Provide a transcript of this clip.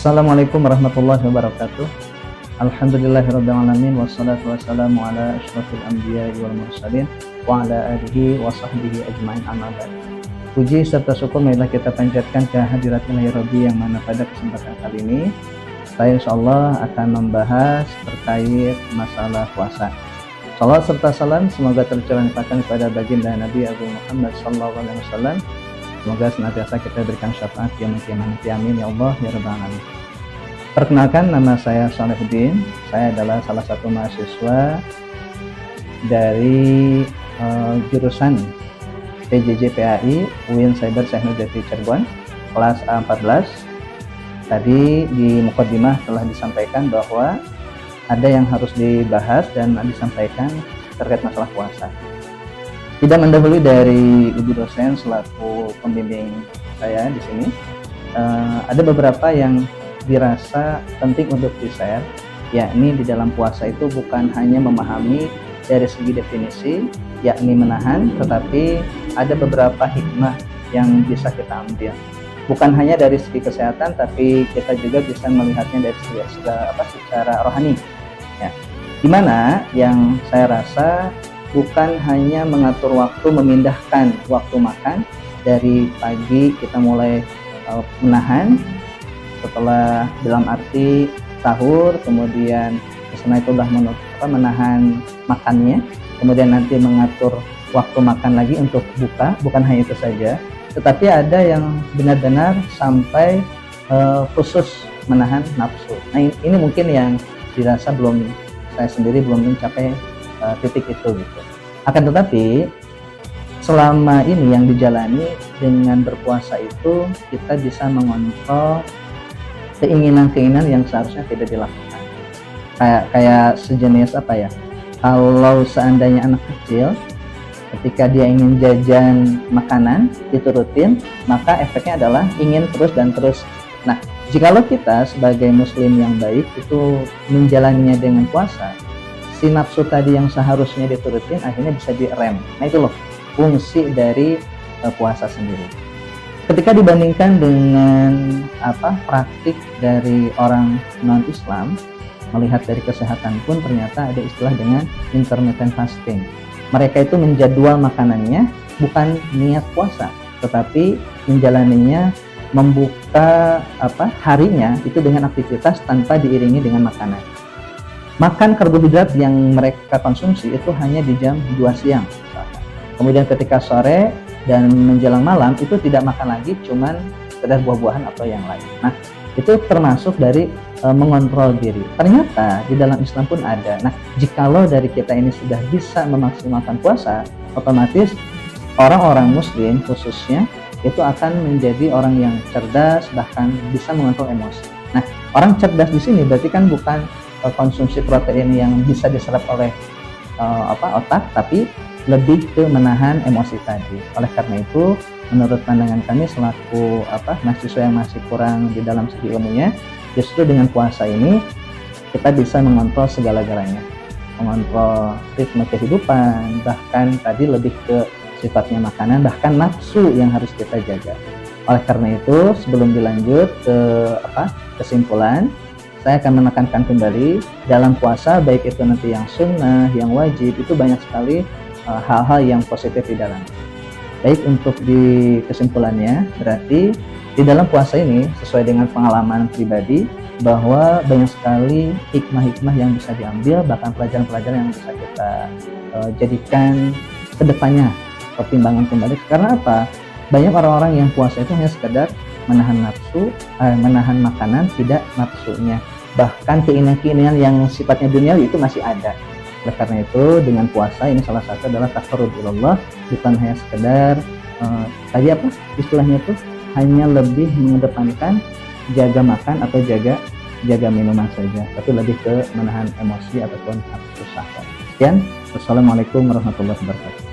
Assalamualaikum warahmatullahi wabarakatuh. Alhamdulillahirrabbilalamin. Wassalatu wassalamu ala asyrafil anbiya wal mursalin wa ala alihi wa sahbihi ajma'in, amma ba'd. Puji serta syukur marilah kita panjatkan kehadirat Ilahi Rabbi, yang mana pada kesempatan kali ini saya insyaallah akan membahas terkait masalah puasa. Salam serta salam semoga tercurahkan kepada baginda Nabi Abu Muhammad sallallahu alaihi wasallam. Semoga senantiasa kita berikan syafaat yang nanti, amin ya Allah ya rabbal alamin. Perkenalkan, nama saya Shalihuddin. Saya adalah salah satu mahasiswa dari jurusan PJJ PAI UIN Cyber Technology Cirebon, kelas A14. Tadi di mukaddimah telah disampaikan bahwa ada yang harus dibahas dan disampaikan terkait masalah puasa. Tidak mendahului dari ibu dosen selaku pembimbing saya di sini, ada beberapa yang dirasa penting untuk di-share, yakni di dalam puasa itu bukan hanya memahami dari segi definisi, yakni menahan, tetapi ada beberapa hikmah yang bisa kita ambil. Bukan hanya dari segi kesehatan, tapi kita juga bisa melihatnya dari segi secara rohani. Ya, dimana yang saya rasa bukan hanya mengatur waktu, memindahkan waktu makan dari pagi kita mulai menahan, setelah dalam arti sahur, kemudian setelah itu sudah menahan makannya, kemudian nanti mengatur waktu makan lagi untuk buka. Bukan hanya itu saja, tetapi ada yang benar-benar sampai khusus menahan nafsu. Nah, ini mungkin yang dirasa saya sendiri belum mencapai titik itu gitu. Akan tetapi selama ini yang dijalani dengan berpuasa itu, kita bisa mengontrol keinginan-keinginan yang seharusnya tidak dilakukan. Kayak sejenis kalau seandainya anak kecil ketika dia ingin jajan makanan itu rutin, maka efeknya adalah ingin terus dan terus. Nah, jikalau kita sebagai muslim yang baik itu menjalaninya dengan puasa, si nafsu tadi yang seharusnya diturutin akhirnya bisa direm. Nah, itu loh fungsi dari puasa sendiri. Ketika dibandingkan dengan praktik dari orang non-Islam, melihat dari kesehatan pun ternyata ada istilah dengan intermittent fasting. Mereka itu menjadwal makanannya bukan niat puasa, tetapi menjalaninya, membuka harinya itu dengan aktivitas tanpa diiringi dengan makanan. Makan karbohidrat yang mereka konsumsi itu hanya di jam 2 siang misalkan. Kemudian ketika sore dan menjelang malam itu tidak makan lagi, cuman sekedar buah-buahan atau yang lain. Nah, itu termasuk dari mengontrol diri. Ternyata di dalam Islam pun ada. Nah, jikalau dari kita ini sudah bisa memaksimalkan puasa, otomatis orang-orang muslim khususnya itu akan menjadi orang yang cerdas, bahkan bisa mengontrol emosi. Nah, orang cerdas di sini berarti kan bukan konsumsi protein yang bisa diserap oleh otak, tapi lebih ke menahan emosi tadi. Oleh karena itu, menurut pandangan kami selaku mahasiswa yang masih kurang di dalam segi ilmunya, justru dengan puasa ini kita bisa mengontrol segala-galanya, mengontrol ritme kehidupan, bahkan tadi lebih ke sifatnya makanan, bahkan nafsu yang harus kita jaga. Oleh karena itu, sebelum dilanjut ke kesimpulan, saya akan menekankan kembali, dalam puasa baik itu nanti yang sunnah, yang wajib, itu banyak sekali hal-hal yang positif di dalam. Baik, untuk di kesimpulannya, berarti di dalam puasa ini sesuai dengan pengalaman pribadi bahwa banyak sekali hikmah-hikmah yang bisa diambil, bahkan pelajaran-pelajaran yang bisa kita jadikan kedepannya pertimbangan kembali. Karena apa? Banyak orang-orang yang puasa itu hanya sekedar menahan nafsu, menahan makanan, tidak nafsunya. Bahkan keinginan-keinginan yang sifatnya duniawi itu masih ada. Oleh karena itu, dengan puasa ini salah satu adalah taqarrub ilallah, bukan hanya sekedar istilahnya itu hanya lebih mengedepankan jaga makan atau jaga minuman saja, tapi lebih ke menahan emosi ataupun nafsu syahwat. Sekian, wassalamualaikum warahmatullahi wabarakatuh.